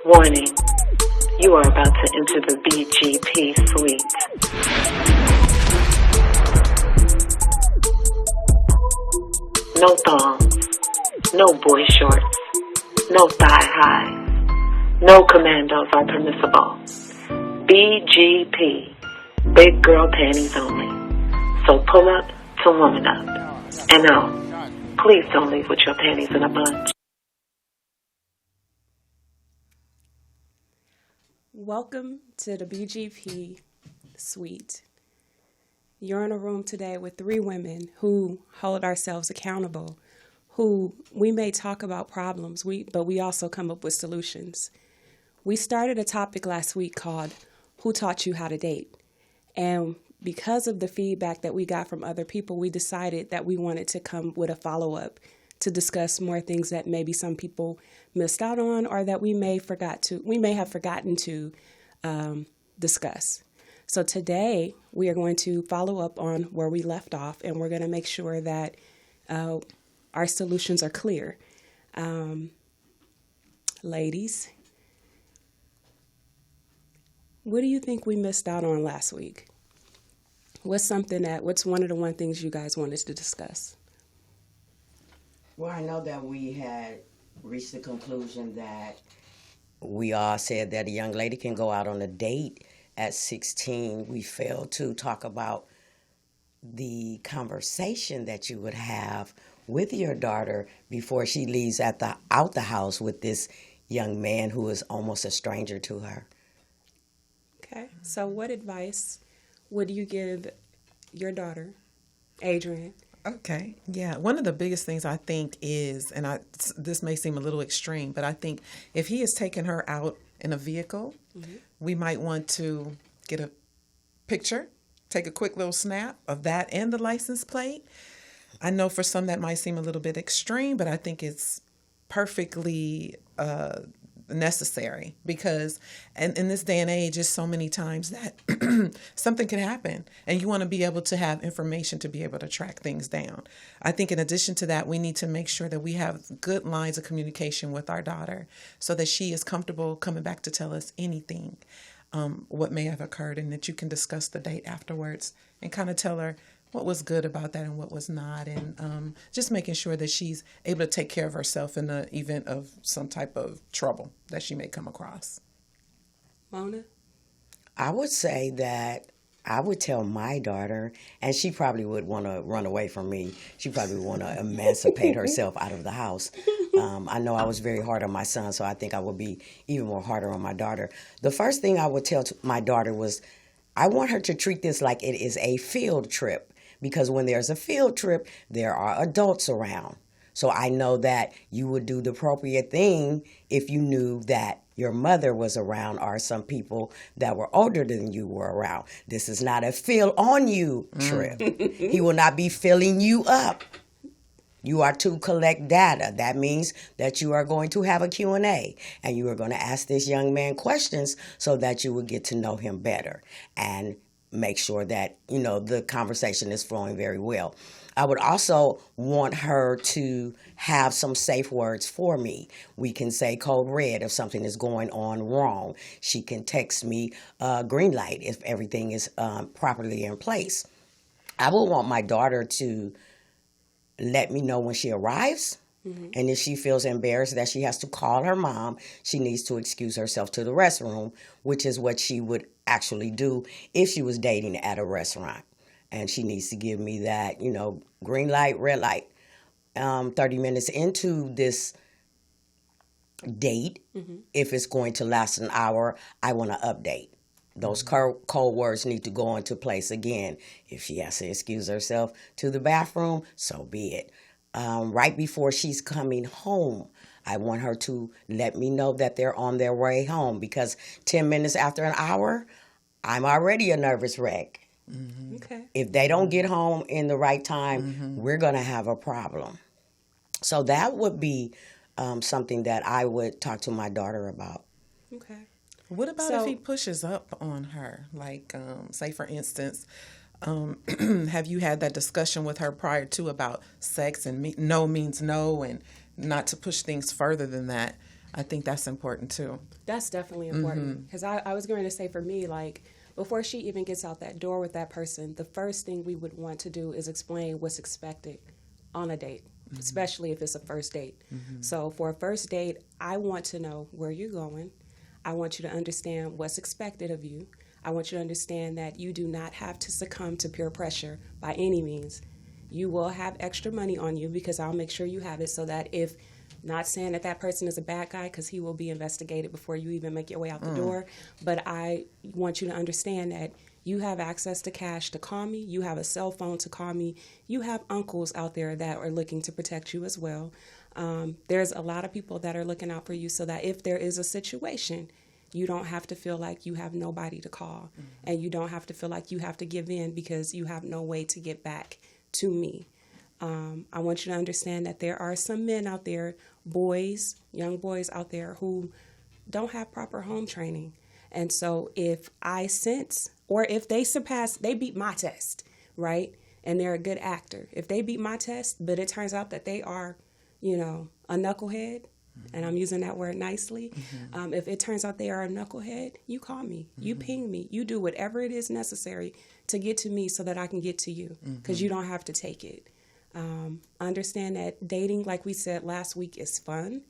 Warning, you are about to enter the BGP suite. No thongs, no boy shorts, no thigh highs, no commandos are permissible. BGP, big girl panties only. So pull up to woman up. And no, please don't leave with your panties in a bunch. Welcome to the BGP suite. You're in a room today with three women who hold ourselves accountable, who we may talk about problems, but we also come up with solutions. We started a topic last week called Who Taught You How to Date? And because of the feedback that we got from other people, we decided that we wanted to come with a follow-up to discuss more things that maybe some people missed out on or that we may have forgotten to discuss. So today we are going to follow up on where we left off, and we're going to make sure that our solutions are clear. Ladies, what do you think we missed out on last week? What's one of the things you guys wanted to discuss? Well, I know that we had reached the conclusion that we all said that a young lady can go out on a date at 16. We failed to talk about the conversation that you would have with your daughter before she leaves out the house with this young man who is almost a stranger to her. Okay, so what advice would you give your daughter, Adrianne? Okay, yeah. One of the biggest things I think is, and this may seem a little extreme, but I think if he is taking her out in a vehicle, we might want to get a picture, take a quick little snap of that and the license plate. I know for some that might seem a little bit extreme, but I think it's perfectly necessary because in this day and age, it's so many times that something can happen and you want to be able to have information to be able to track things down. I think in addition to that, we need to make sure that we have good lines of communication with our daughter so that she is comfortable coming back to tell us anything, what may have occurred, and that you can discuss the date afterwards and kind of tell her what was good about that and what was not, and just making sure that she's able to take care of herself in the event of some type of trouble that she may come across. Mona? I would say that I would tell my daughter, and she probably would want to run away from me. She probably would want to emancipate herself out of the house. I know I was very hard on my son, so I think I would be even more harder on my daughter. The first thing I would tell my daughter was I want her to treat this like it is a field trip. Because when there's a field trip, there are adults around. So I know that you would do the appropriate thing if you knew that your mother was around or some people that were older than you were around. This is not a feel on you trip. He will not be filling you up. You are to collect data. That means that you are going to have a Q&A, and you are going to ask this young man questions so that you will get to know him better and make sure that, the conversation is flowing very well. I would also want her to have some safe words for me. We can say code red if something is going on wrong. She can text me green light if everything is properly in place. I would want my daughter to let me know when she arrives. And if she feels embarrassed that she has to call her mom, she needs to excuse herself to the restroom, which is what she would actually do if she was dating at a restaurant. And she needs to give me that, green light, red light. 30 minutes into this date, if it's going to last an hour, I want to update. Those cold words need to go into place again. If she has to excuse herself to the bathroom, so be it. Right before she's coming home, I want her to let me know that they're on their way home, because 10 minutes after an hour, I'm already a nervous wreck. Okay. If they don't get home in the right time, we're going to have a problem. So that would be something that I would talk to my daughter about. Okay. What about if he pushes up on her? Like, say, for instance, have you had that discussion with her prior to about sex and no means no and not to push things further than that? I think that's important too. That's definitely important. Because I was going to say, for me, like, before she even gets out that door with that person, the first thing we would want to do is explain what's expected on a date, especially if it's a first date. So for a first date, I want to know where you're going. I want you to understand what's expected of you. I want you to understand that you do not have to succumb to peer pressure by any means. You will have extra money on you because I'll make sure you have it, so that if, not saying that that person is a bad guy, because he will be investigated before you even make your way out the door, but I want you to understand that you have access to cash to call me. You have a cell phone to call me. You have uncles out there that are looking to protect you as well. There's a lot of people that are looking out for you, so that if there is a situation, you don't have to feel like you have nobody to call, and you don't have to feel like you have to give in because you have no way to get back to me. I want you to understand that there are some men out there, boys, young boys out there, who don't have proper home training. And so if I sense, or if they beat my test, right, and they're a good actor, if they beat my test, but it turns out that they are, a knucklehead, and I'm using that word nicely, if it turns out they are a knucklehead, you call me, you ping me, you do whatever it is necessary to get to me so that I can get to you, because you don't have to take it. Understand that dating, like we said last week, is fun.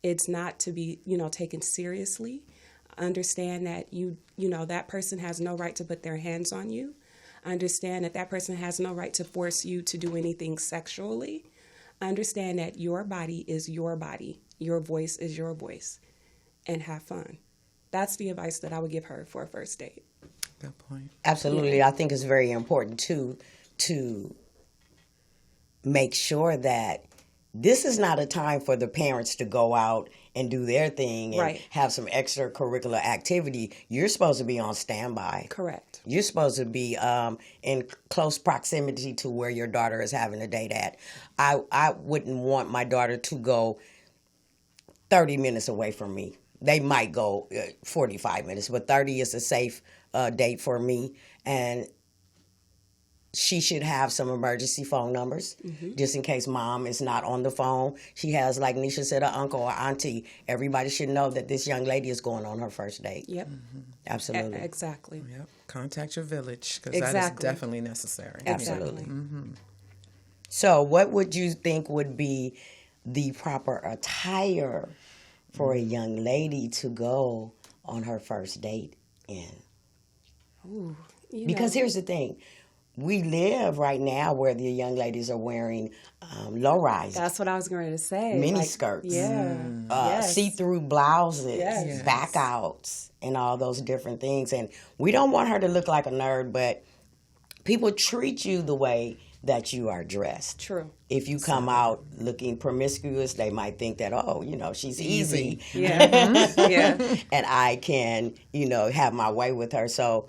It's not to be, taken seriously. Understand that that person has no right to put their hands on you. Understand that that person has no right to force you to do anything sexually. Understand that your body is your body. Your voice is your voice. And have fun. That's the advice that I would give her for a first date. Good point. Absolutely. Yeah. I think it's very important, too, to make sure that this is not a time for the parents to go out and do their thing and have some extracurricular activity. You're supposed to be on standby. Correct. You're supposed to be in close proximity to where your daughter is having a date at. I wouldn't want my daughter to go 30 minutes away from me. They might go 45 minutes, but 30 is a safe date for me. And she should have some emergency phone numbers, just in case mom is not on the phone. She has, like Neisha said, an uncle or auntie. Everybody should know that this young lady is going on her first date. Yep. Absolutely. Exactly. Yep. Contact your village, because that is definitely necessary. Absolutely. So what would you think would be the proper attire for a young lady to go on her first date in? Ooh, because here's the thing. We live right now where the young ladies are wearing low-rise. That's what I was going to say. Mini skirts. Yeah. See-through blouses, Yes. back outs, and all those different things. And we don't want her to look like a nerd, but people treat you the way that you are dressed. True. If you come out looking promiscuous, they might think that, she's easy. Yeah. Yeah. And I can, have my way with her. So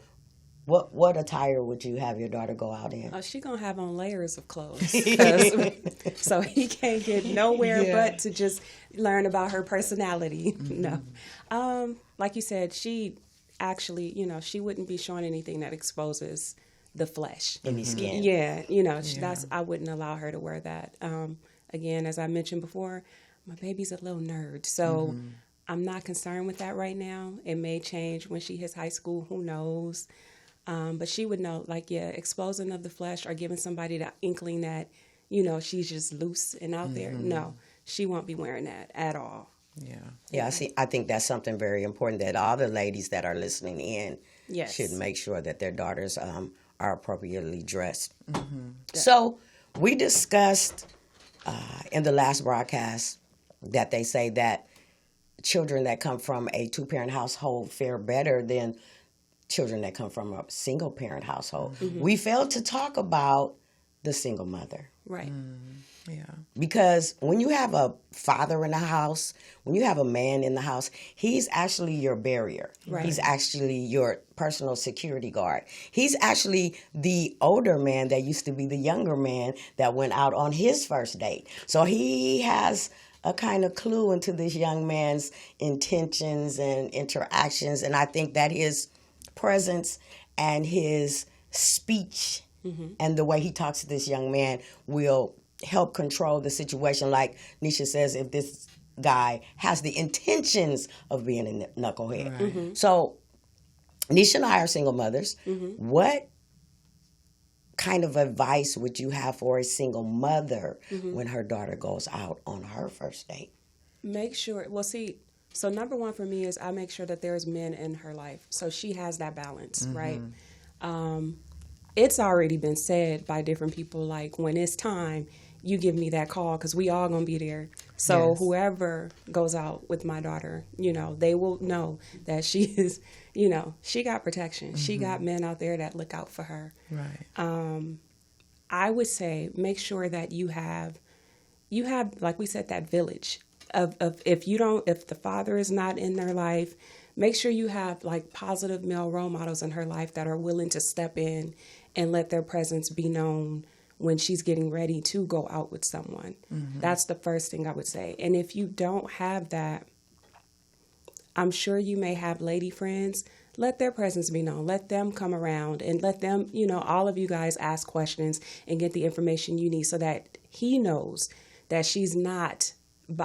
what attire would you have your daughter go out in? Oh, she gonna have on layers of clothes, so he can't get nowhere but to just learn about her personality. No, like you said, she actually, she wouldn't be showing anything that exposes the flesh, any skin. Yeah, that's I wouldn't allow her to wear that. Again, as I mentioned before, my baby's a little nerd, so I'm not concerned with that right now. It may change when she hits high school. Who knows? But she would know, exposing of the flesh or giving somebody the inkling that, she's just loose and out there. No, she won't be wearing that at all. Yeah. I think that's something very important that all the ladies that are listening in should make sure that their daughters are appropriately dressed. So we discussed in the last broadcast that they say that children that come from a two-parent household fare better than children that come from a single-parent household. We failed to talk about the single mother. Right. Yeah. Because when you have a father in the house, when you have a man in the house, he's actually your barrier. Right. He's actually your personal security guard. He's actually the older man that used to be the younger man that went out on his first date. So he has a kind of clue into this young man's intentions and interactions, and I think that his presence and his speech and the way he talks to this young man will help control the situation. Like Neisha says, if this guy has the intentions of being a knucklehead. Right. So Neisha and I are single mothers. Mm-hmm. What kind of advice would you have for a single mother when her daughter goes out on her first date? Make sure, well, see, so number one for me is I make sure that there's men in her life. So she has that balance, right? It's already been said by different people, like, when it's time, you give me that call because we all going to be there. So Yes. whoever goes out with my daughter, you know, they will know that she is, you know, she got protection. She got men out there that look out for her. Right. I would say make sure that you have, like we said, that village of if the father is not in their life, make sure you have like positive male role models in her life that are willing to step in and let their presence be known when she's getting ready to go out with someone. That's the first thing I would say. And if you don't have that, I'm sure you may have lady friends. Let their presence be known. Let them come around and let them, you know, all of you guys ask questions and get the information you need so that he knows that she's not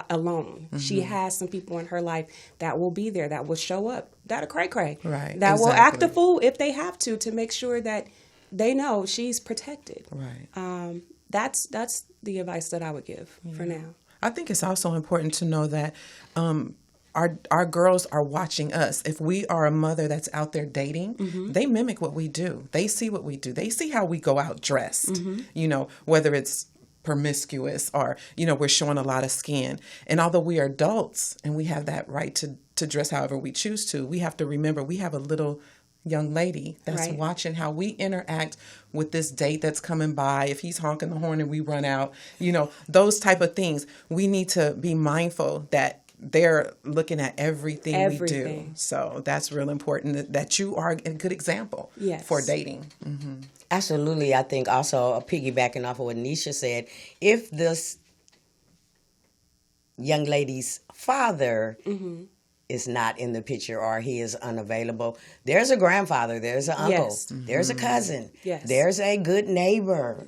alone. She has some people in her life that will be there, that will show up, that'll cray-cray. Right, That will act a exactly. fool if they have to make sure that they know she's protected. Right. That's the advice that I would give for now. I think it's also important to know that our girls are watching us. If we are a mother that's out there dating, they mimic what we do. They see what we do. They see how we go out dressed, you know, whether it's promiscuous or, you know, we're showing a lot of skin. And although we are adults and we have that right to dress however we choose to, we have to remember we have a little young lady that's Right. watching how we interact with this date that's coming by. If he's honking the horn and we run out, you know, those type of things. We need to be mindful that they're looking at everything we do. So that's real important that you are a good example for dating. Absolutely. I think also piggybacking off of what Neisha said, if this young lady's father is not in the picture or he is unavailable, there's a grandfather, there's an uncle, there's a cousin, there's a good neighbor.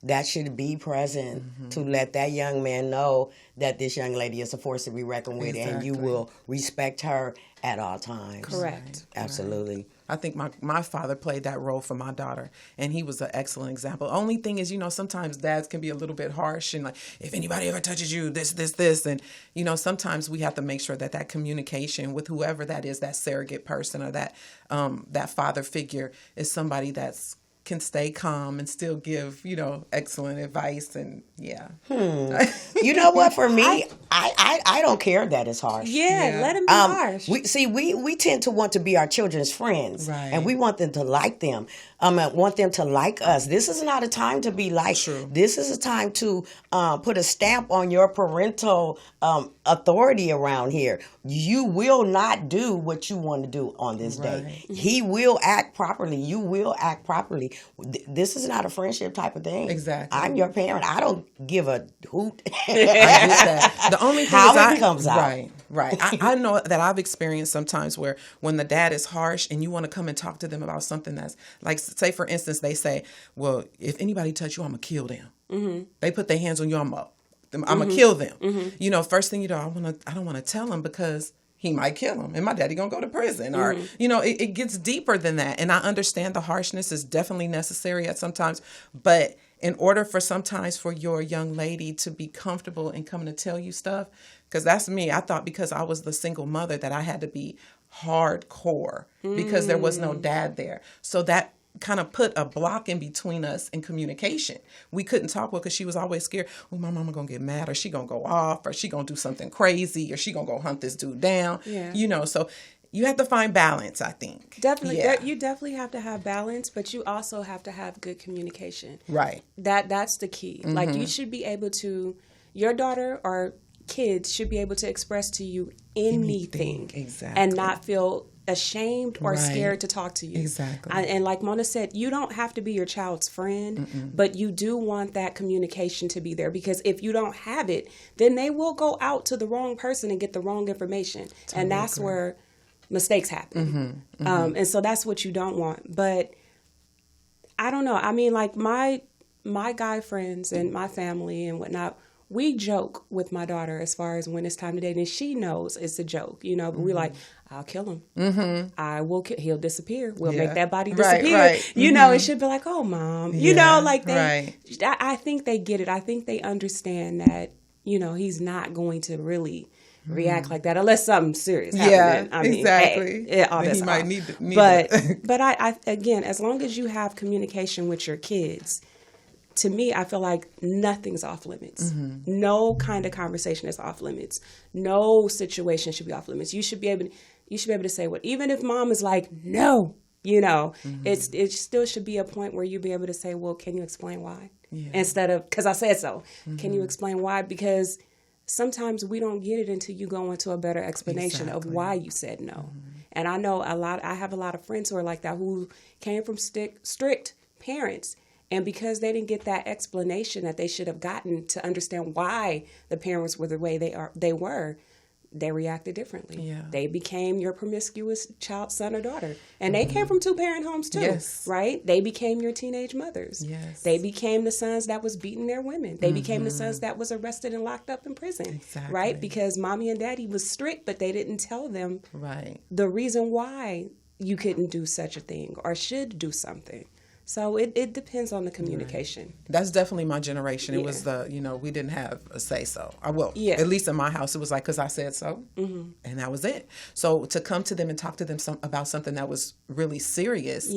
That should be present to let that young man know that this young lady is a force to be reckoned with and you will respect her at all times. Correct. Absolutely. I think my father played that role for my daughter, and he was an excellent example. Only thing is, you know, sometimes dads can be a little bit harsh and like, if anybody ever touches you, this. And, you know, sometimes we have to make sure that communication with whoever that is, that surrogate person or that father figure is somebody that's can stay calm and still give, you know, excellent advice. And You know what, for me, I don't care that it's harsh. Let him be harsh. We tend to want to be our children's friends, Right. and we want them to like them. Want them to like us. This is not a time to be liked. True. This is a time to put a stamp on your parental authority around here. You will not do what you want to do on this day. He will act properly. You will act properly. This is not a friendship type of thing. Exactly. I'm your parent. I don't give a hoot. I get that. The only thing How is it comes out. Right. I know that I've experienced sometimes where when the dad is harsh and you want to come and talk to them about something that's like, say for instance, they say, well, if anybody touch you, I'm going to kill them. They put their hands on you, I'm going to kill them. You know, first thing you know, I don't want to tell him because he might kill him and my daddy going to go to prison or, you know, it gets deeper than that. And I understand the harshness is definitely necessary at sometimes, but in order for sometimes for your young lady to be comfortable in coming to tell you stuff, because that's me. I thought because I was the single mother that I had to be hardcore because there was no dad there. So that kind of put a block in between us in communication. We couldn't talk well because she was always scared. Well, my mama gonna get mad, or she gonna go off, or she gonna do something crazy, or she gonna go hunt this dude down. You know, so you have to find balance, I think. Definitely. You definitely have to have balance, but you also have to have good communication. Right. That's the key. Like, you should be able to, your daughter or kids should be able to express to you anything. Exactly. And not feel ashamed or scared to talk to you. Exactly. And like Mona said, you don't have to be your child's friend, but you do want that communication to be there, because if you don't have it, then they will go out to the wrong person and get the wrong information. Totally. And that's where mistakes happen. And so that's what you don't want. But I don't know. I mean, like my guy friends and my family and whatnot, we joke with my daughter as far as when it's time to date, and she knows it's a joke, you know, but we're like, I'll kill him. I will kill, he'll disappear. We'll make that body disappear. Right. You know, and she'll be like, oh, Mom. You know, like I think they get it. I think they understand that, you know, he's not going to really react like that unless something serious happens. Yeah, I mean, exactly. Hey, all then this he might off. need But I again, as long as you have communication with your kids, to me, I feel like nothing's off limits. No kind of conversation is off limits. No situation should be off limits. You should be able to say what, even if Mom is like, no, you know, it still should be a point where you be able to say, well, can you explain why? Instead of, because I said so. Can you explain why? Because sometimes we don't get it until you go into a better explanation of why you said no. And I know I have a lot of friends who are like that, who came from strict parents. And because they didn't get that explanation that they should have gotten to understand why the parents were the way they were, they reacted differently. Yeah. They became your promiscuous child, son or daughter. And they came from 2-parent homes too, right? They became your teenage mothers. Yes. They became the sons that was beating their women. They became the sons that was arrested and locked up in prison, right? Because Mommy and Daddy was strict, but they didn't tell them the reason why you couldn't do such a thing or should do something. So it depends on the communication. Right. That's definitely my generation. It was we didn't have a say-so. At least in my house, it was like, because I said so, and that was it. So to come to them and talk to them about something that was really serious,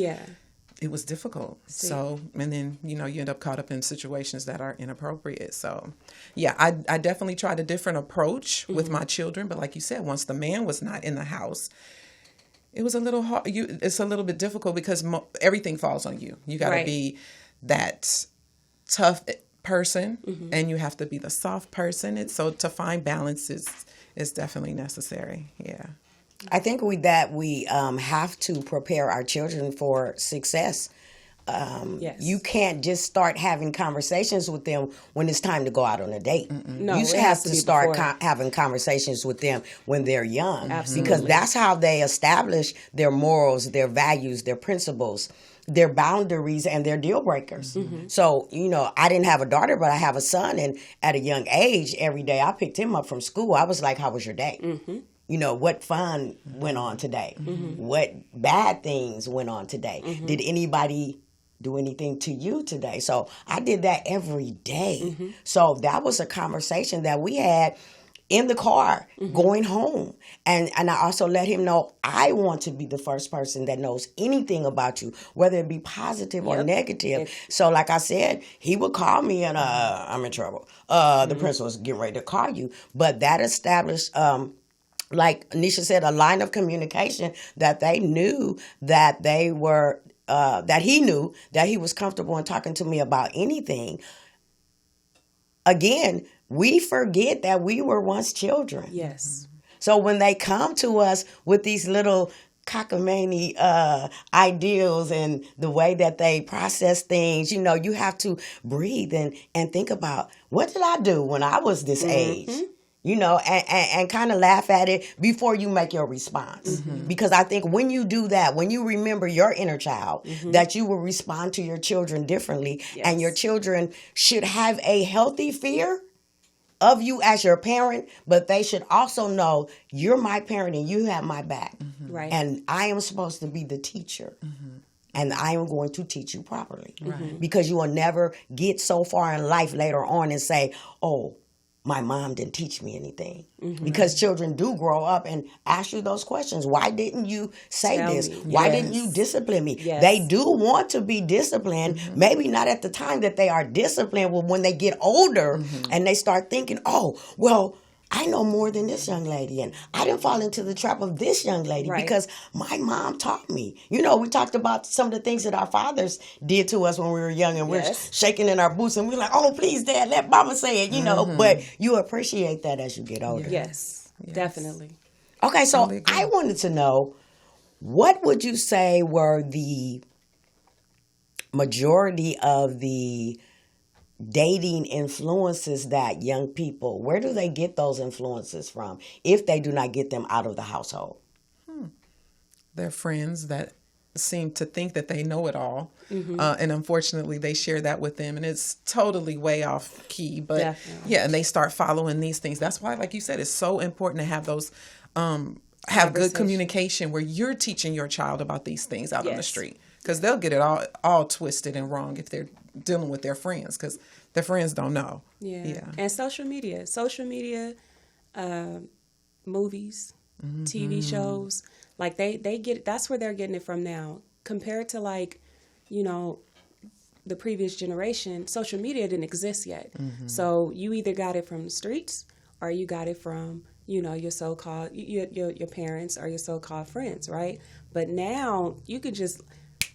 it was difficult. So, and then, you end up caught up in situations that are inappropriate. So, I definitely tried a different approach with my children. But like you said, once the man was not in the house, it was a little hard. It's a little bit difficult because everything falls on you. You got to be that tough person, and you have to be the soft person. So to find balance is definitely necessary. Yeah, I think we have to prepare our children for success. You can't just start having conversations with them when it's time to go out on a date. No, you have to start having conversations with them when they're young. Absolutely. Because that's how they establish their morals, their values, their principles, their boundaries, and their deal breakers. So, I didn't have a daughter, but I have a son, and at a young age, every day I picked him up from school. I was like, how was your day? What fun went on today? What bad things went on today? Did anybody do anything to you today? So I did that every day. So that was a conversation that we had in the car going home. And I also let him know I want to be the first person that knows anything about you, whether it be positive or negative. So like I said, he would call me and I'm in trouble. The principal's getting ready to call you. But that established like Neisha said, a line of communication that they knew that they were that he knew that he was comfortable in talking to me about anything. Again, we forget that we were once children. Yes. So when they come to us with these little cockamamie ideals and the way that they process things, you have to breathe and think about, what did I do when I was this age? And kind of laugh at it before you make your response. Because I think when you do that, when you remember your inner child, that you will respond to your children differently. And your children should have a healthy fear of you as your parent, but they should also know you're my parent and you have my back. Right. And I am supposed to be the teacher. And I am going to teach you properly. Because you will never get so far in life later on and say, oh, my mom didn't teach me anything. Because children do grow up and ask you those questions. Why didn't you say this? Why didn't you discipline me? They do want to be disciplined. Maybe not at the time that they are disciplined, but when they get older and they start thinking, oh, well, I know more than this young lady, and I didn't fall into the trap of this young lady because my mom taught me. We talked about some of the things that our fathers did to us when we were young, and we're shaking in our boots, and we're like, oh, please, Dad, let Mama say it, but you appreciate that as you get older. Yes, definitely. Okay, so I wanted to know, what would you say were the majority of the dating influences that young people, where do they get those influences from if they do not get them out of the household? Their friends that seem to think that they know it all. And unfortunately, they share that with them. And it's totally way off key. But Definitely. yeah, and they start following these things. That's why, like you said, it's so important to have those, have good communication where you're teaching your child about these things out on the street. Because they'll get it all twisted and wrong if they're dealing with their friends, because their friends don't know. Yeah. And social media, movies, TV shows, like they get, that's where they're getting it from now. Compared to like, you know, the previous generation, social media didn't exist yet. So you either got it from the streets or you got it from, you know, your so-called, your parents or your so-called friends, right? But now you could just,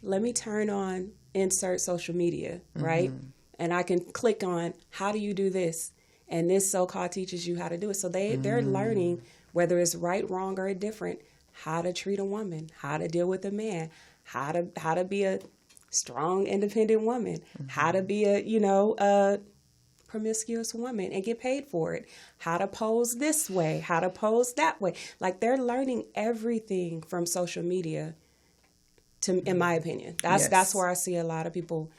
let me turn on insert social media, right? And I can click on, how do you do this? And this so-called teaches you how to do it. So they're learning, whether it's right, wrong, or indifferent, how to treat a woman, how to deal with a man, how to be a strong, independent woman, how to be a promiscuous woman and get paid for it, how to pose this way, how to pose that way. Like, they're learning everything from social media, in my opinion. That's where I see a lot of people,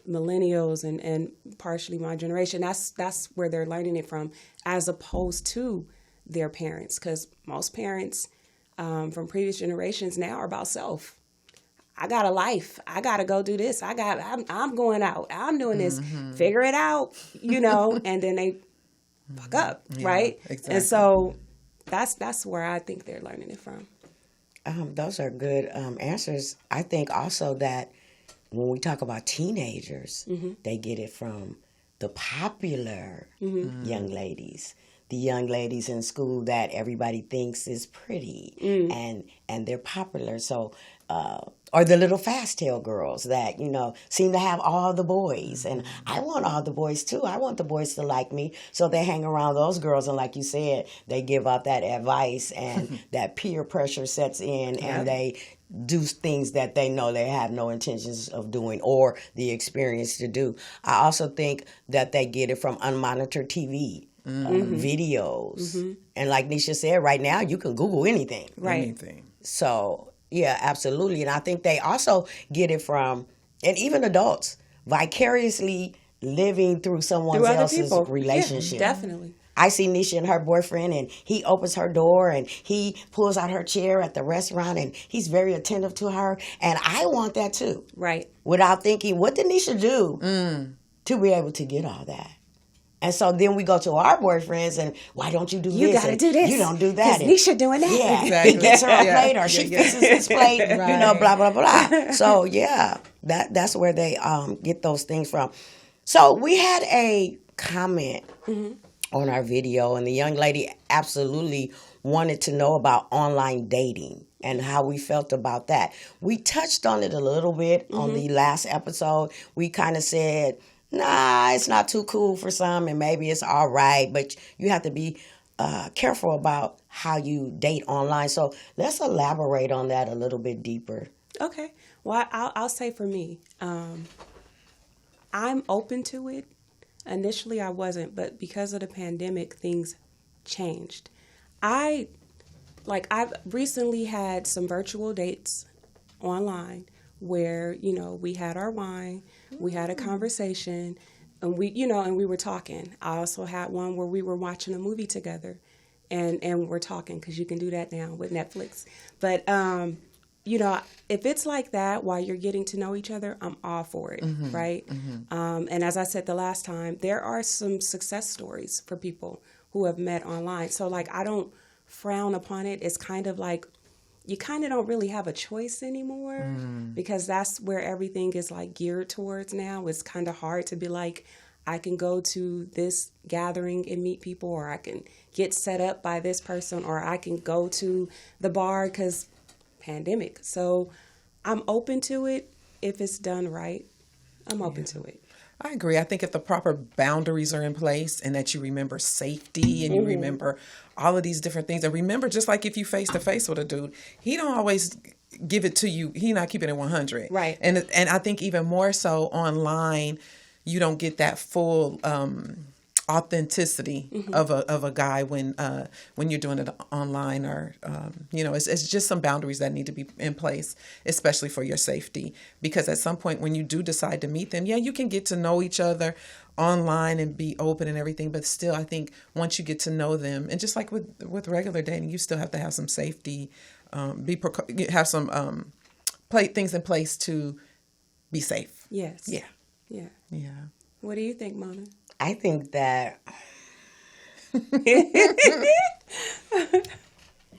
millennials and partially my generation, that's where they're learning it from, as opposed to their parents. Because most parents from previous generations now are about self. I got a life. I got to go do this. I'm going out. I'm doing this. Figure it out, you know, and then they fuck up, right? Exactly. And so that's where I think they're learning it from. Those are good answers. I think also that when we talk about teenagers, they get it from the popular young ladies. The young ladies in school that everybody thinks is pretty and they're popular. So, or the little fast tail girls that, you know, seem to have all the boys. And I want all the boys too. I want the boys to like me. So they hang around those girls. And like you said, they give out that advice and that peer pressure sets in and they do things that they know they have no intentions of doing or the experience to do. I also think that they get it from unmonitored TV. Videos. And like Neisha said, right now you can Google anything. Right. Anything. So, yeah, absolutely. And I think they also get it from, and even adults, vicariously living through someone else's relationship. Yeah, definitely. I see Neisha and her boyfriend, and he opens her door, and he pulls out her chair at the restaurant, and he's very attentive to her. And I want that too. Right. Without thinking, what did Neisha do to be able to get all that? And so then we go to our boyfriends and, why don't you do this? You got to do this. You don't do that. Neisha doing that. Yeah, exactly. He gets her a plate or she fixes his plate, you know, blah, blah, blah. So, yeah, that's where they get those things from. So we had a comment on our video, and the young lady absolutely wanted to know about online dating and how we felt about that. We touched on it a little bit on the last episode. We kind of said, nah, it's not too cool for some, and maybe it's all right, but you have to be careful about how you date online. So let's elaborate on that a little bit deeper. Okay. Well, I'll say for me, I'm open to it. Initially, I wasn't, but because of the pandemic, things changed. I've recently had some virtual dates online where, you know, we had our wine, we had a conversation, and we were talking. I also had one where we were watching a movie together and we're talking, because you can do that now with Netflix. But, you know, if it's like that while you're getting to know each other, I'm all for it, right? And as I said the last time, there are some success stories for people who have met online. So, like, I don't frown upon it. It's kind of like, you kind of don't really have a choice anymore because that's where everything is like geared towards now. It's kind of hard to be like, I can go to this gathering and meet people, or I can get set up by this person, or I can go to the bar because pandemic. So I'm open to it if it's done right. I'm open to it. I agree. I think if the proper boundaries are in place and that you remember safety and you remember all of these different things, and remember, just like if you face to face with a dude, he don't always give it to you. He not keeping it 100. Right. And I think even more so online, you don't get that full authenticity of a guy when you're doing it online, or it's just some boundaries that need to be in place, especially for your safety, because at some point when you do decide to meet them, you can get to know each other online and be open and everything, but still I think once you get to know them, and just like with regular dating, you still have to have some safety, have some things in place to be safe. Yes. Yeah. What do you think, Mona? I think that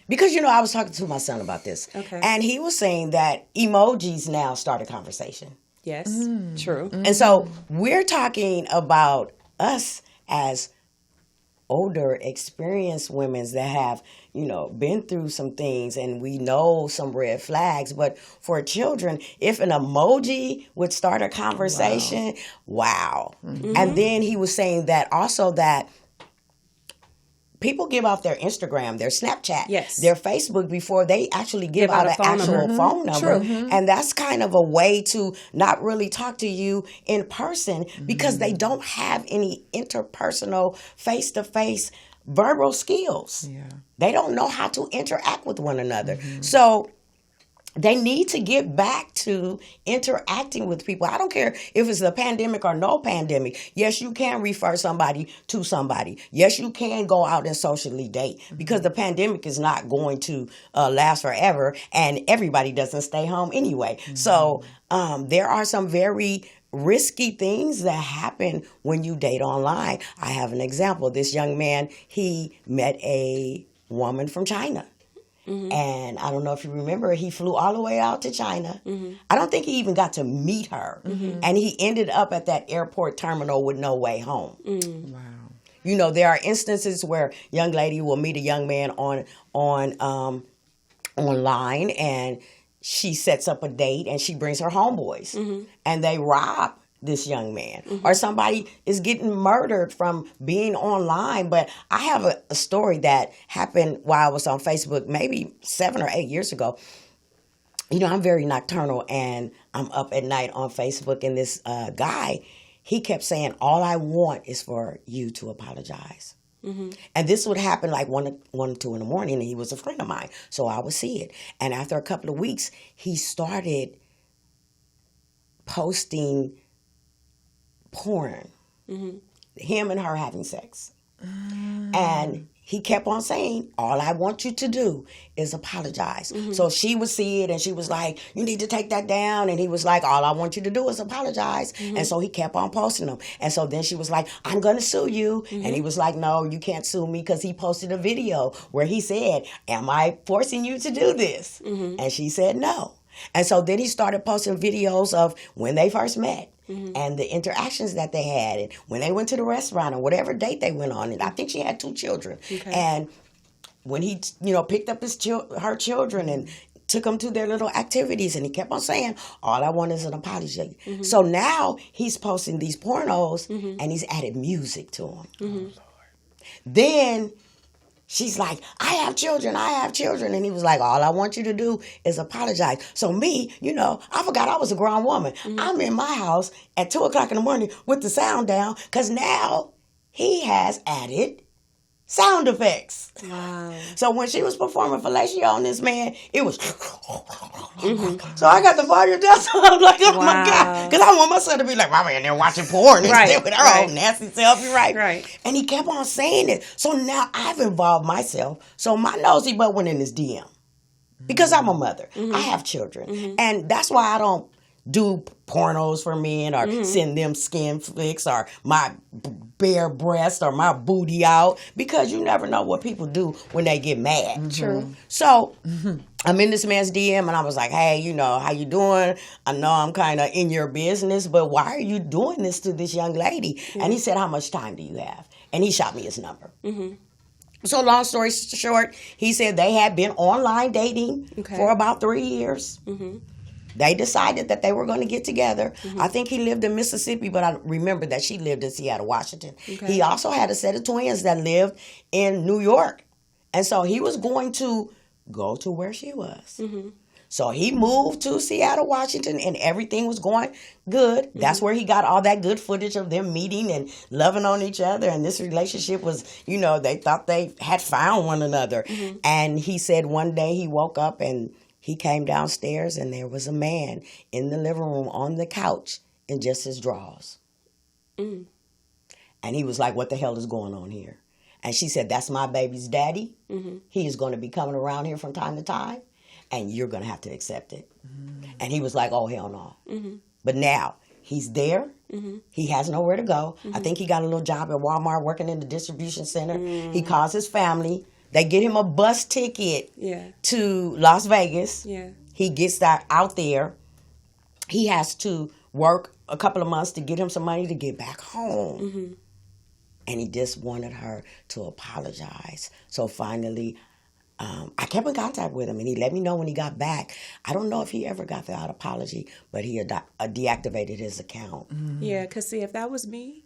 because, I was talking to my son about this. Okay. And he was saying that emojis now start a conversation. Yes, true. And so we're talking about us as older, experienced women that have, been through some things, and we know some red flags. But for children, if an emoji would start a conversation, wow. Mm-hmm. And then he was saying that also that people give out their Instagram, their Snapchat, their Facebook before they actually give out an actual phone number. And that's kind of a way to not really talk to you in person because they don't have any interpersonal, face-to-face verbal skills. Yeah. They don't know how to interact with one another. So they need to get back to interacting with people. I don't care if it's a pandemic or no pandemic. Yes, you can refer somebody to somebody. Yes, you can go out and socially date because the pandemic is not going to last forever, and everybody doesn't stay home anyway. So there are some very risky things that happen when you date online. I have an example. This young man, he met a woman from China. And I don't know if you remember, he flew all the way out to China. I don't think he even got to meet her. And he ended up at that airport terminal with no way home. Wow. There are instances where young lady will meet a young man online, and she sets up a date and she brings her homeboys and they rob this young man, or somebody is getting murdered from being online. But I have a story that happened while I was on Facebook maybe 7 or 8 years ago. I'm very nocturnal, and I'm up at night on Facebook, and this guy, he kept saying, all I want is for you to apologize. And this would happen like 1 or 2 in the morning, and he was a friend of mine, so I would see it. And after a couple of weeks, he started posting porn, him and her having sex. And he kept on saying, all I want you to do is apologize. So she would see it and she was like, you need to take that down. And he was like, all I want you to do is apologize. And so he kept on posting them. And so then she was like, I'm going to sue you. And he was like, no, you can't sue me, because he posted a video where he said, am I forcing you to do this? And she said no. And so then he started posting videos of when they first met. And the interactions that they had, and when they went to the restaurant or whatever date they went on. And I think she had 2 children. And when he, picked up her children and took them to their little activities, and he kept on saying, all I want is an apology. So now he's posting these pornos and he's added music to them. Oh, Lord. Then she's like, I have children. And he was like, all I want you to do is apologize. So me, I forgot I was a grown woman. I'm in my house at 2 o'clock in the morning with the sound down, because now he has added sound effects. Wow. So when she was performing fellatio on this man, it was... So I got the volume down, so I'm like, oh my God. Because I want my son to be like, Mama in there watching porn instead with her own nasty self. You're right. And he kept on saying it. So now I've involved myself. So my nosy butt went in his DM. Because I'm a mother. I have children. And that's why I don't do pornos for men or send them skin flicks or my bare breast or my booty out, because you never know what people do when they get mad. True. So I'm in this man's DM and I was like, hey, how you doing? I know I'm kind of in your business, but why are you doing this to this young lady? And he said, how much time do you have? And he shot me his number. So long story short, he said they had been online dating for about 3 years. They decided that they were going to get together. I think he lived in Mississippi, but I remember that she lived in Seattle, Washington. He also had a set of twins that lived in New York. And so he was going to go to where she was. So he moved to Seattle, Washington, and everything was going good. That's where he got all that good footage of them meeting and loving on each other. And this relationship was, they thought they had found one another. And he said one day he woke up and he came downstairs and there was a man in the living room on the couch in just his drawers. And he was like, what the hell is going on here? And she said, that's my baby's daddy. He is going to be coming around here from time to time. And you're going to have to accept it. And he was like, oh, hell no. But now he's there. He has nowhere to go. I think he got a little job at Walmart working in the distribution center. He calls his family. They get him a bus ticket to Las Vegas. He gets that out there. He has to work a couple of months to get him some money to get back home. And he just wanted her to apologize. So finally, I kept in contact with him, and he let me know when he got back. I don't know if he ever got that apology, but he deactivated his account. Yeah, because see, if that was me,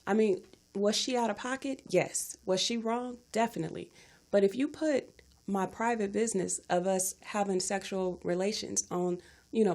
I mean, was she out of pocket? Yes. Was she wrong? Definitely. But if you put my private business of us having sexual relations on,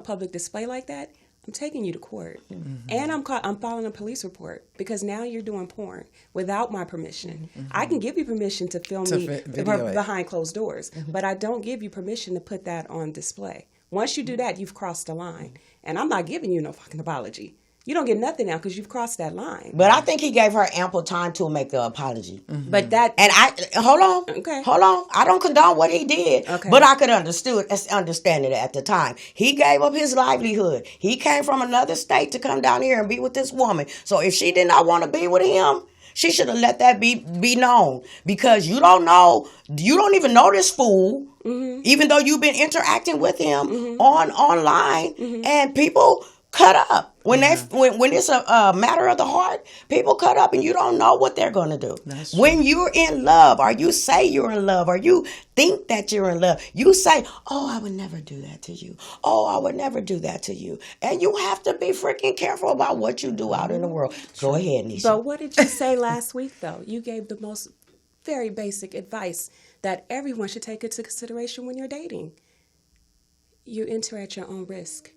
public display like that, I'm taking you to court. And I'm filing a police report because now you're doing porn without my permission. I can give you permission to film me behind closed doors, but I don't give you permission to put that on display. Once you do that, you've crossed the line. And I'm not giving you no fucking apology. You don't get nothing now because you've crossed that line. But I think he gave her ample time to make the apology. But that... And hold on. I don't condone what he did. But I could understand it at the time. He gave up his livelihood. He came from another state to come down here and be with this woman. So if she did not want to be with him, she should have let that be known. Because you don't even know this fool, even though you've been interacting with him online, and people cut up. When it's a matter of the heart, people cut up and you don't know what they're going to do. When you're in love, or you say you're in love, or you think that you're in love, you say, oh, I would never do that to you. Oh, I would never do that to you. And you have to be freaking careful about what you do out in the world. Go ahead, Neisha. But what did you say last week, though? You gave the most very basic advice that everyone should take into consideration when you're dating. You enter at your own risk,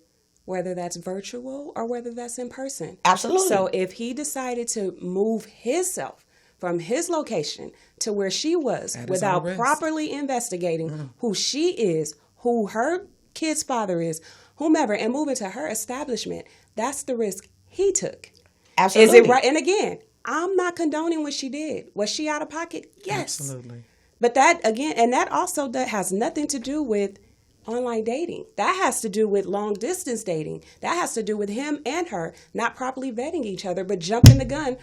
whether that's virtual or whether that's in person. Absolutely. So if he decided to move himself from his location to where she was without properly investigating who she is, who her kid's father is, whomever, and move into her establishment, that's the risk he took. Absolutely. Is it right? And again, I'm not condoning what she did. Was she out of pocket? Yes. Absolutely. But that, again, and that also has nothing to do with online dating. That has to do with long distance dating. That has to do with him and her not properly vetting each other, but jumping the gun,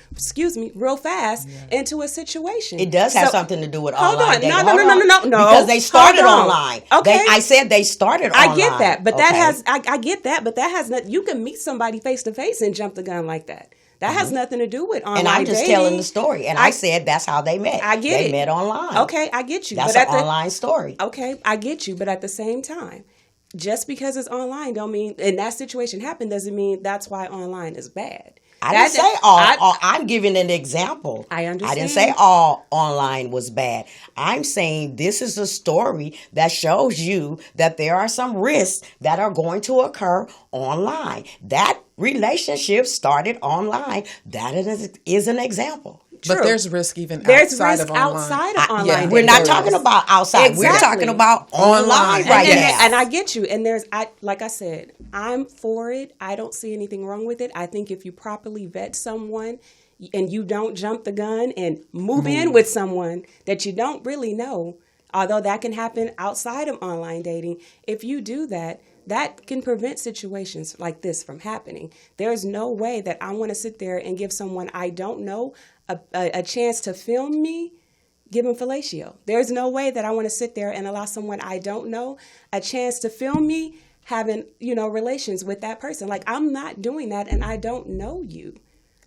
real fast into a situation. It does have something to do with online dating. No. Because they started online. Okay. I said they started online. I get that, but I get that, but that has nothing. You can meet somebody face to face and jump the gun like that. That has nothing to do with online dating. And I'm just telling the story. And I said that's how they met. I get it. They met online. Okay, I get you. That's an online story. Okay, I get you. But at the same time, just because it's online don't mean, and that situation happened, doesn't mean that's why online is bad. I didn't say all. I'm giving an example. I understand. I didn't say all online was bad. I'm saying this is a story that shows you that there are some risks that are going to occur online. That relationship started online. That is an example. But there's risk even outside of online. Yeah, we're not talking about outside. Exactly. We're talking about online right now. And I get you. And like I said, I'm for it. I don't see anything wrong with it. I think if you properly vet someone and you don't jump the gun and move in with someone that you don't really know, although that can happen outside of online dating, if you do that, that can prevent situations like this from happening. There's no way that I want to sit there and give someone I don't know a chance to film me, give them fellatio. There's no way that I want to sit there and allow someone I don't know a chance to film me having, relations with that person. Like, I'm not doing that, and I don't know you.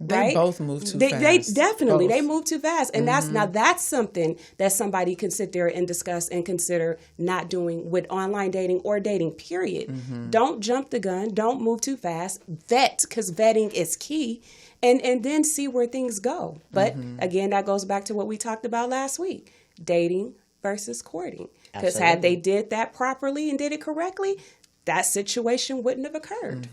They both move too fast. They definitely, they move too fast. And that's something that somebody can sit there and discuss and consider not doing with online dating or dating, period. Don't jump the gun. Don't move too fast. Vet, because vetting is key. And then see where things go. But again, that goes back to what we talked about last week. Dating versus courting. Because had they did that properly and did it correctly, that situation wouldn't have occurred.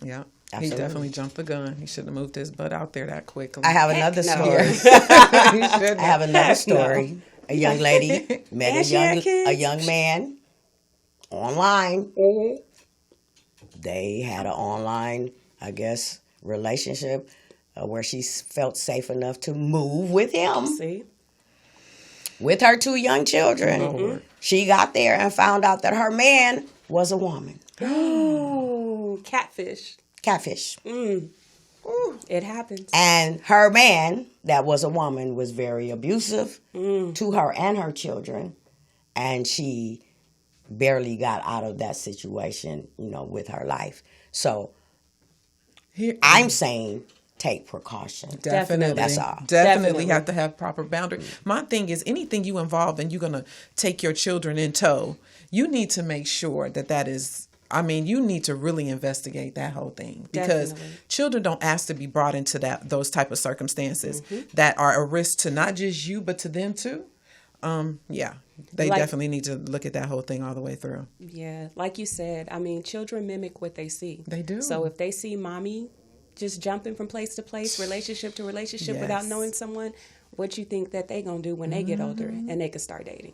Yeah. Absolutely. He definitely jumped the gun. He shouldn't have moved his butt out there that quickly. I have another story. I I have another story. A young lady met a young man online. They had an online, I guess, relationship where she felt safe enough to move with him. See? With her 2 young children. She got there and found out that her man was a woman. Ooh, catfish. Catfish. It happens. And her man, that was a woman, was very abusive to her and her children. And she barely got out of that situation, with her life. So I'm saying take precaution. Definitely. That's all. Definitely have to have proper boundaries. My thing is, anything you involve and you're going to take your children in tow, you need to make sure that is... you need to really investigate that whole thing, because children don't ask to be brought into those type of circumstances that are a risk to not just you, but to them too. They definitely need to look at that whole thing all the way through. Yeah. Like you said, children mimic what they see. They do. So if they see mommy just jumping from place to place, relationship to relationship without knowing someone, what you think that they going to do when they get older and they can start dating?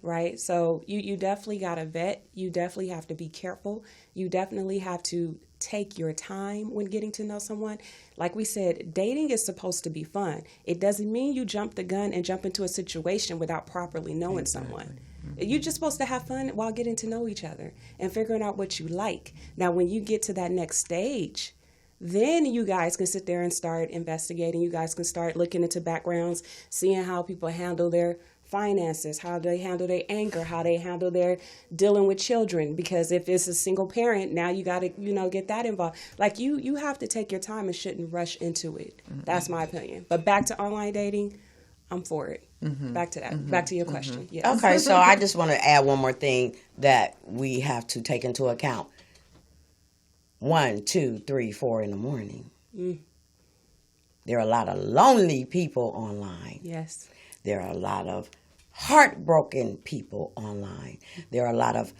Right? So you definitely got to vet. You definitely have to be careful. You definitely have to take your time when getting to know someone. Like we said, dating is supposed to be fun. It doesn't mean you jump the gun and jump into a situation without properly knowing someone. You're just supposed to have fun while getting to know each other and figuring out what you like. Now, when you get to that next stage, then you guys can sit there and start investigating. You guys can start looking into backgrounds, seeing how people handle their finances, how they handle their anger, how they handle their dealing with children. Because if it's a single parent, now you got to, get that involved. Like you have to take your time and shouldn't rush into it. That's my opinion. But back to online dating, I'm for it. Back to that. Back to your question. Yes. Okay, so I just want to add one more thing that we have to take into account. 1, 2, 3, 4 in the morning. There are a lot of lonely people online. Yes. There are a lot of heartbroken people online. There are a lot of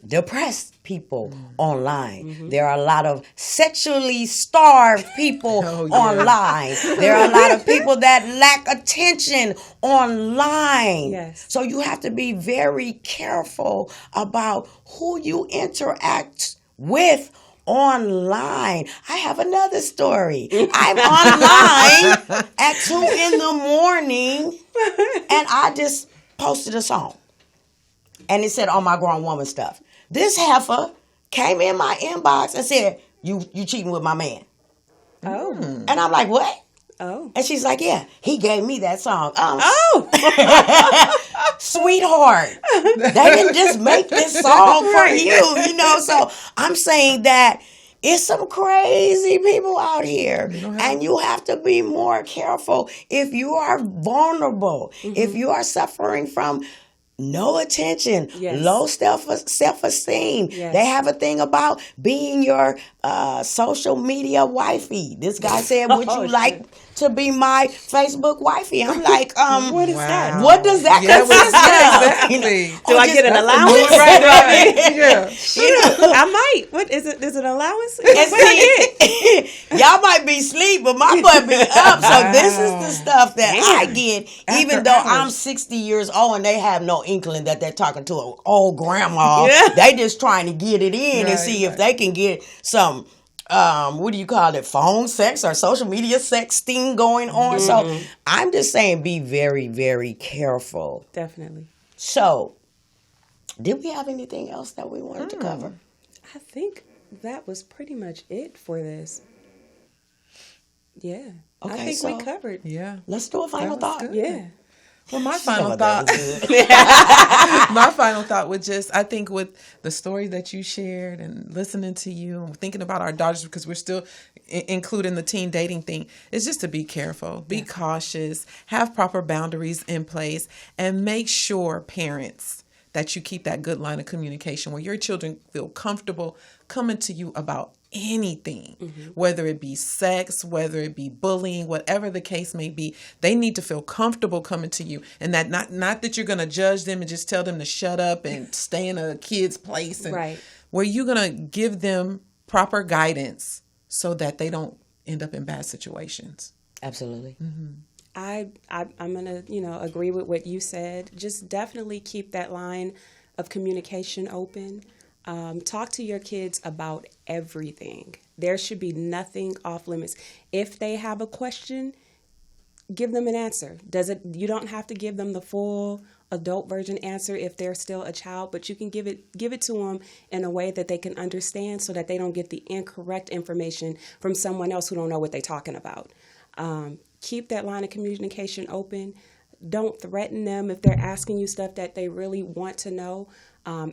depressed people online. There are a lot of sexually starved people online. There are a lot of people that lack attention online. Yes. So you have to be very careful about who you interact with online. I have another story. I'm online at 2 in the morning and I just posted a song. And it said, "On my grown woman stuff." This heifer came in my inbox and said, you cheating with my man. Oh. And I'm like, what? Oh. And she's like, yeah, he gave me that song. Sweetheart, they didn't just make this song for you, So I'm saying that it's some crazy people out here. And you have to be more careful if you are vulnerable, if you are suffering from no attention, low self-esteem. Yes. They have a thing about being your social media wifey. This guy said, would you like to be my Facebook wifey? I'm like, what is that? What does that consist of? Exactly. Do I get an allowance? Right. I might. What is it? Is it an allowance? And see, y'all might be asleep, but my butt be up. So this is the stuff that I get, even though I'm 60 years old and they have no inkling that they're talking to an old grandma. They just trying to get it in and see if they can get some what do you call it, phone sex or social media sexting going on. So I'm just saying, be very, very careful. Definitely. So did we have anything else that we wanted to cover? I think that was pretty much it for this. Yeah. Okay, I think so we covered. Yeah. Let's do a final thought. Good. Yeah. Well, my final thought, my final thought would just, I think with the story that you shared and listening to you and thinking about our daughters, because we're still including the teen dating thing, is just to be careful, be cautious, have proper boundaries in place, and make sure, parents, that you keep that good line of communication where your children feel comfortable coming to you about anything, whether it be sex, whether it be bullying, whatever the case may be. They need to feel comfortable coming to you, and that not that you're going to judge them and just tell them to shut up and stay in a kid's place, and Right. where you're going to give them proper guidance so that they don't end up in bad situations. Absolutely. I'm gonna, agree with what you said. Just definitely keep that line of communication open. Talk to your kids about everything. There should be nothing off limits. If they have a question, give them an answer. You don't have to give them the full adult version answer if they're still a child, but you can give it to them in a way that they can understand, so that they don't get the incorrect information from someone else who don't know what they're talking about. Keep that line of communication open. Don't threaten them if they're asking you stuff that they really want to know.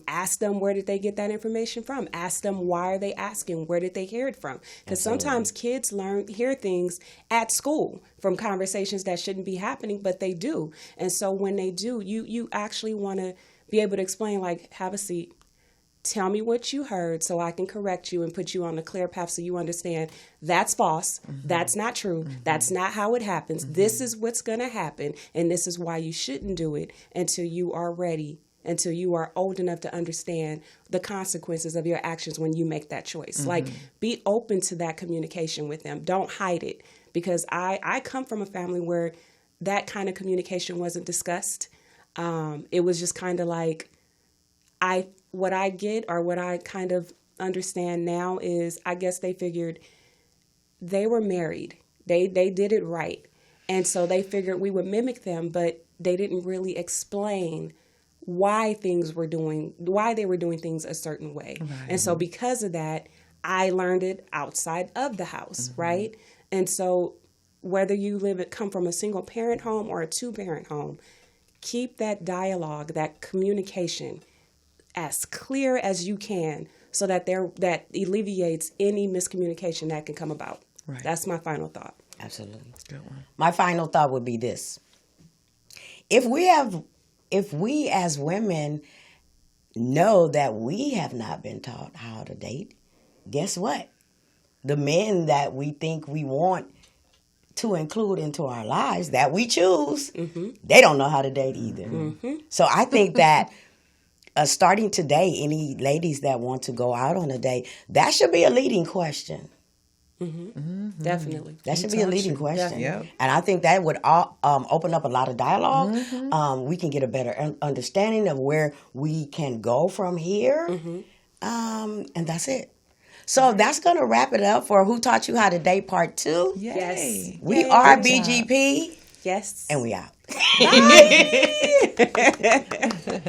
Ask them, where did they get that information from? Ask them, why are they asking? Where did they hear it from? Because sometimes kids hear things at school from conversations that shouldn't be happening, but they do. And so when they do, you actually want to be able to explain, like, have a seat. Tell me what you heard so I can correct you and put you on a clear path so you understand that's false. That's not true. That's not how it happens. This is what's going to happen, and this is why you shouldn't do it until you are ready, until you are old enough to understand the consequences of your actions when you make that choice. Like, be open to that communication with them. Don't hide it, because I come from a family where that kind of communication wasn't discussed. It was just kind of like, what I get, or what I kind of understand now, is I guess they figured they were married. They did it right. And so they figured we would mimic them, but they didn't really explain why they were doing things a certain way. Right. And so because of that, I learned it outside of the house, right? And so whether you come from a single parent home or a 2-parent home, keep that dialogue, that communication as clear as you can, so that that alleviates any miscommunication that can come about. Right. That's my final thought. Absolutely. Good one. My final thought would be this. If we as women know that we have not been taught how to date, guess what? The men that we think we want to include into our lives, that we choose, they don't know how to date either. So I think that starting today, any ladies that want to go out on a date, that should be a leading question. Definitely. That should be a leading question. Yeah. And I think that would open up a lot of dialogue. We can get a better understanding of where we can go from here. And that's it. So that's going to wrap it up for Who Taught You How to Date Part 2. Yes. We are BGP. Yes. And we out. Bye.